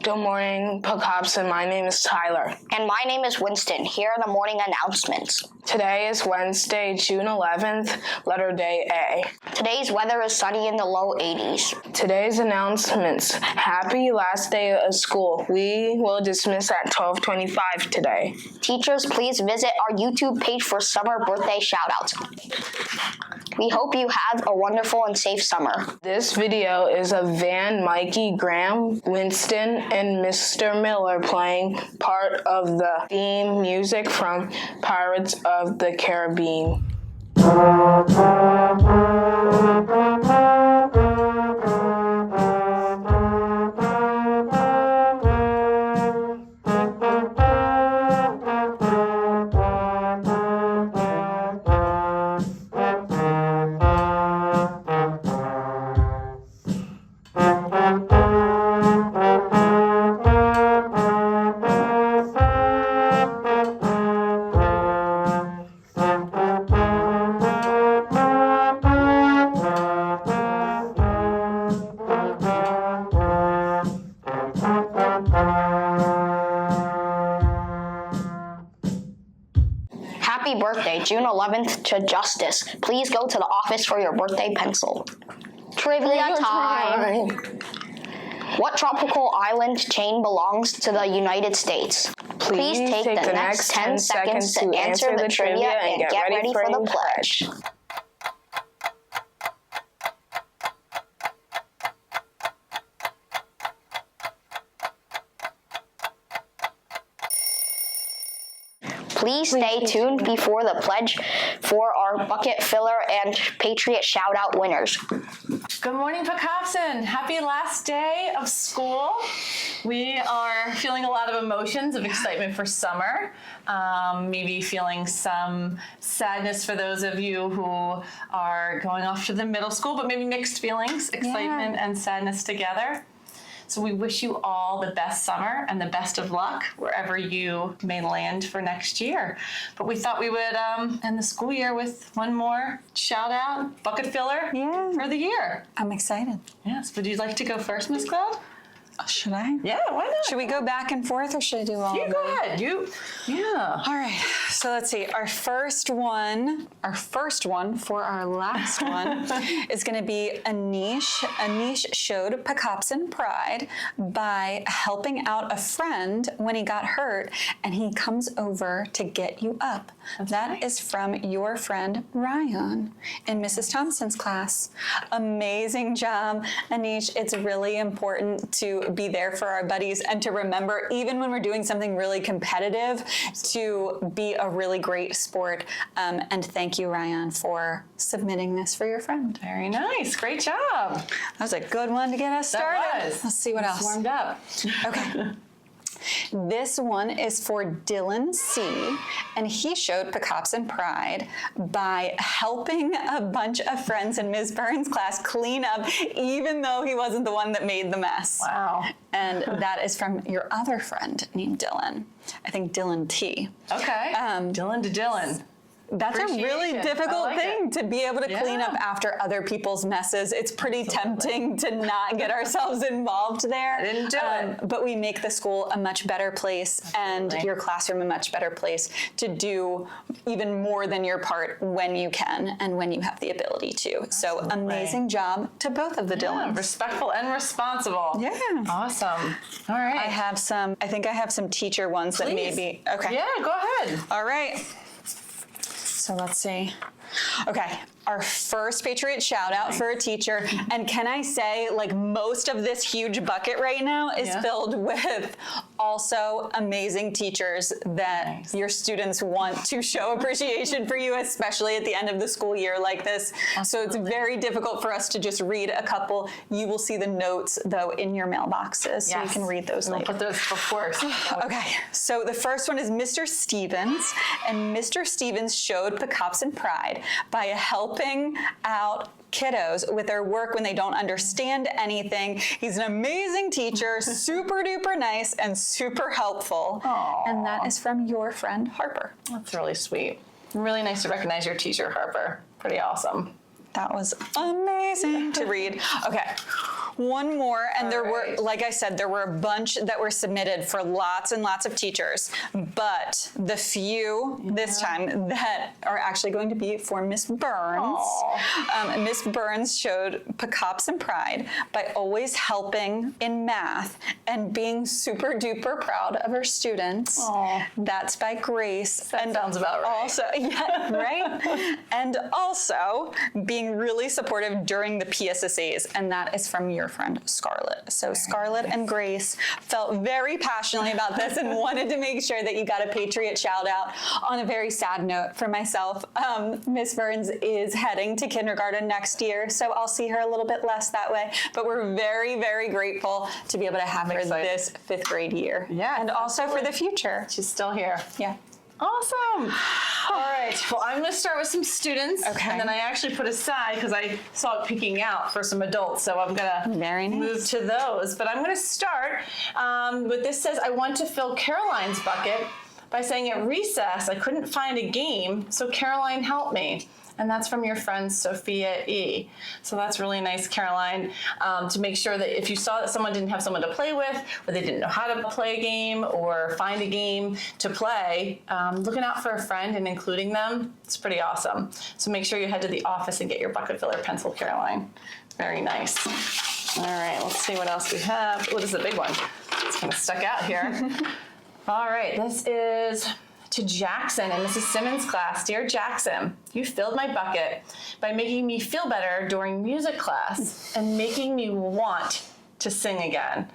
Good morning, Pocopson. My name is Tyler. And my name is Winston. Here are the morning announcements. Today is Wednesday, June 11th, letter day A. Today's weather is sunny in the low 80s. Today's announcements. Happy last day of school. We will dismiss at 12:25 today. Teachers, please visit our YouTube page for summer birthday shoutouts. We hope you have a wonderful and safe summer. This video is of Van, Mikey, Graham, Winston, and Mr. Miller playing part of the theme music from Pirates of the Caribbean. Happy birthday, June 11th to Justice. Please go to the office for your birthday pencil. Trivia time. What tropical island chain belongs to the United States? Please take the next 10 seconds to answer the trivia and get ready for the pledge. Please stay tuned before the pledge for our bucket filler and Patriot shout-out winners. Good morning, Pocopson. Happy last day of school. We are feeling a lot of emotions of excitement for summer, maybe feeling some sadness for those of you who are going off to the middle school, but maybe mixed feelings, excitement and sadness together. So we wish you all the best summer and the best of luck wherever you may land for next year. But we thought we would end the school year with one more shout out, bucket filler for the year. I'm excited. Yes, would you like to go first, Ms. Cloud? Should I? Yeah, why not? Should we go back and forth or should I do all You of go them? ahead. All right, so let's see. Our first one for our last one is going to be Anish. Anish showed Pocopson pride by helping out a friend when he got hurt, and he comes over to get you up. That is from your friend Ryan in Mrs. Thompson's class. Amazing job, Anish. It's really important to be there for our buddies and to remember, even when we're doing something really competitive, to be a really great sport. And thank you, Ryan, for submitting this for your friend. Very nice. Great job. That was a good one to get us started. That was. Let's see what else. Warmed up. Okay. This one is for Dylan C, and he showed Pocopson pride by helping a bunch of friends in Ms. Burns' class clean up, even though he wasn't the one that made the mess. Wow. And that is from your other friend named Dylan. I think Dylan T. Okay. Dylan to Dylan. That's a really difficult thing to be able to clean up after other people's messes. It's pretty tempting to not get ourselves involved there. I didn't do it. But we make the school a much better place and your classroom a much better place to do even more than your part when you can and when you have the ability to. So amazing job to both of the Dylans. Respectful and responsible. Yeah. Awesome. All right. I think I have some teacher ones that maybe, okay. Yeah, go ahead. All right. So let's see. Okay, our first Patriot shout out for a teacher. And can I say, like, most of this huge bucket right now is filled with also amazing teachers that your students want to show appreciation for you, especially at the end of the school year like this. Absolutely. So it's very difficult for us to just read a couple. You will see the notes, though, in your mailboxes, so you can read those later. We'll put those before. Okay, so the first one is Mr. Stevens, and Mr. Stevens showed Pocopson pride by helping out kiddos with their work when they don't understand anything. He's an amazing teacher, super duper nice and super helpful. Aww. And that is from your friend Harper. That's really sweet. Really nice to recognize your teacher, Harper. Pretty awesome. That was amazing to read. Okay, One more, and there right. were, like I said, there were a bunch that were submitted for lots and lots of teachers, but the few this time that are actually going to be for Miss Burns. Miss Burns showed Pecopsin pride by always helping in math and being super duper proud of her students. That's by Grace. That sounds about right. Also, yeah, right? And also being really supportive during the PSSAs, and that is from your friend Scarlett. So Scarlett and Grace felt very passionately about this and wanted to make sure that you got a Patriot shout out. On a very sad note for myself, Miss Burns is heading to kindergarten next year, so I'll see her a little bit less that way, but we're very, very grateful to be able to have her this 5th grade year. Yeah. And also for the future. She's still here. Yeah. Awesome. All right. Well, I'm going to start with some students. Okay. And then I actually put aside, because I saw it peeking out for some adults, so I'm going to move to those. But I'm going to start with this says, I want to fill Caroline's bucket by saying at recess, I couldn't find a game, so Caroline helped me. And that's from your friend Sophia E. So that's really nice, Caroline, to make sure that if you saw that someone didn't have someone to play with, or they didn't know how to play a game or find a game to play, looking out for a friend and including them, it's pretty awesome. So make sure you head to the office and get your bucket filler pencil, Caroline. Very nice. All right, let's see what else we have. Oh, this is a big one. It's kind of stuck out here. All right, this is to Jackson in Mrs. Simmons' class. Dear Jackson, you filled my bucket by making me feel better during music class and making me want to sing again.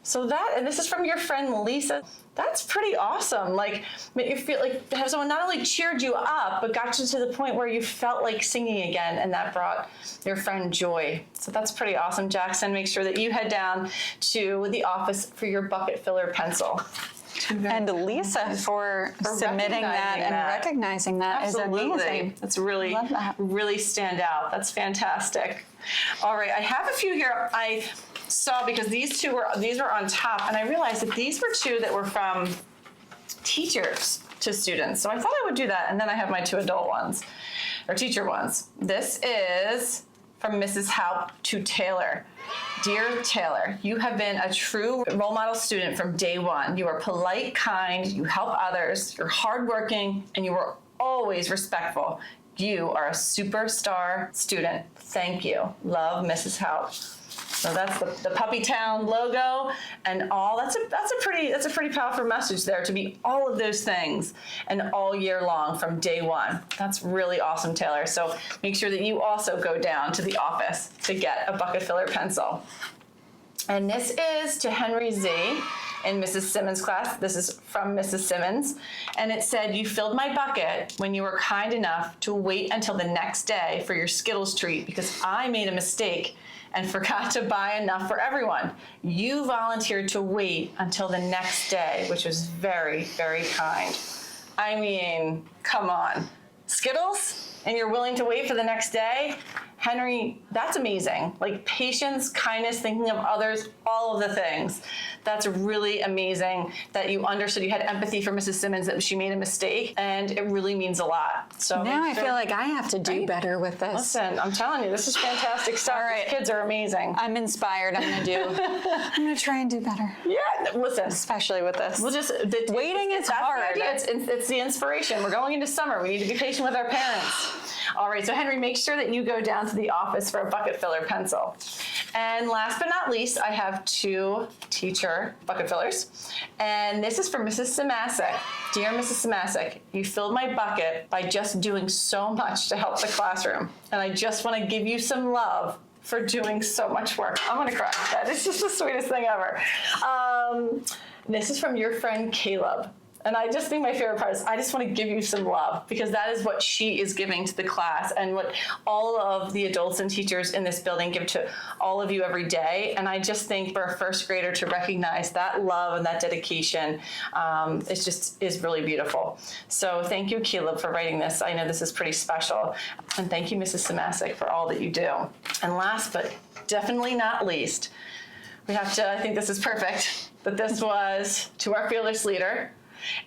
So that, and this is from your friend Lisa. That's pretty awesome. Like, make you feel like have someone not only cheered you up, but got you to the point where you felt like singing again, and that brought your friend joy. So that's pretty awesome, Jackson. Make sure that you head down to the office for your bucket filler pencil. And Lisa for submitting that and recognizing that. Absolutely. Is amazing. That's really, Love that. really stand out. That's fantastic. All right, I have a few here I saw because these were on top, and I realized that these were 2 that were from teachers to students. So I thought I would do that, and then I have my 2 adult ones, or teacher ones. This is from Mrs. Haupt to Taylor. Dear Taylor, you have been a true role model student from day one. You are polite, kind, you help others, you're hardworking, and you are always respectful. You are a superstar student. Thank you. Love, Mrs. Haupt. So that's the Puppy Town logo and all. That's a pretty powerful message there, to be all of those things and all year long from day one. That's really awesome, Taylor. So make sure that you also go down to the office to get a bucket filler pencil. And this is to Henry Z in Mrs. Simmons' class. This is from Mrs. Simmons. And it said, you filled my bucket when you were kind enough to wait until the next day for your Skittles treat because I made a mistake and forgot to buy enough for everyone. You volunteered to wait until the next day, which was very, very kind. I mean, come on. Skittles? And you're willing to wait for the next day? Henry, that's amazing. Like patience, kindness, thinking of others, all of the things. That's really amazing that you understood, you had empathy for Mrs. Simmons, that she made a mistake, and it really means a lot. So now I feel like I have to do better with this. Listen, I'm telling you, this is fantastic stuff. All right. These kids are amazing. I'm inspired. I'm gonna try and do better. Yeah, listen. Especially with this. We'll just waiting is hard. The idea. It's the inspiration. We're going into summer. We need to be patient with our parents. All right, so Henry, make sure that you go down to the office for a bucket filler pencil. And last but not least, I have 2 teacher bucket fillers. And this is for Mrs. Simasek. Dear Mrs. Simasek, you filled my bucket by just doing so much to help the classroom. And I just want to give you some love for doing so much work. I'm gonna cry. That is just the sweetest thing ever. This is from your friend Caleb. And I just think my favorite part is I just want to give you some love, because that is what she is giving to the class and what all of the adults and teachers in this building give to all of you every day. And I just think for a first grader to recognize that love and that dedication is really beautiful. So thank you, Caleb, for writing this. I know this is pretty special. And thank you, Mrs. Simasek, for all that you do. And last but definitely not least, we have to, I think this is perfect, but this was to our fearless leader.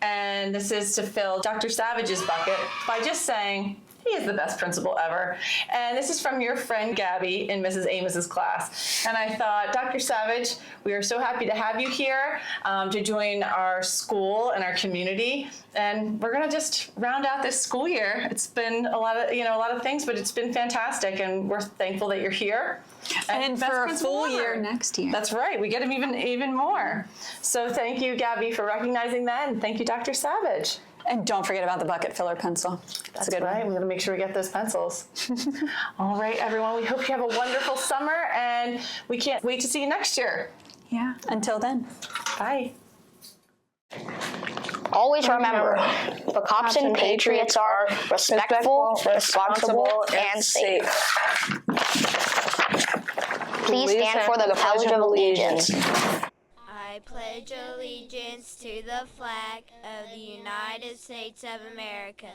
And this is to fill Dr. Savage's bucket by just saying, He is the best principal ever. And this is from your friend Gabby in Mrs. Amos's class. And I thought, Dr. Savage, we are so happy to have you here to join our school and our community. And we're going to just round out this school year. It's been a lot of things, but it's been fantastic. And we're thankful that you're here. And best for a principal full ever. year next year. That's right. We get him even more. So thank you, Gabby, for recognizing that. And thank you, Dr. Savage. And don't forget about the bucket filler pencil. That's right. We're going to make sure we get those pencils. All right, everyone. We hope you have a wonderful summer, and we can't wait to see you next year. Yeah. Until then. Bye. Always remember, Pocopson Patriots are respectful, responsible, and safe. Please stand for the Pledge of Allegiance. I pledge allegiance to the flag of the United States of America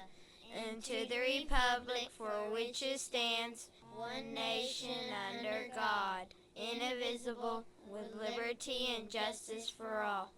and to the republic for which it stands, one nation under God, indivisible, with liberty and justice for all.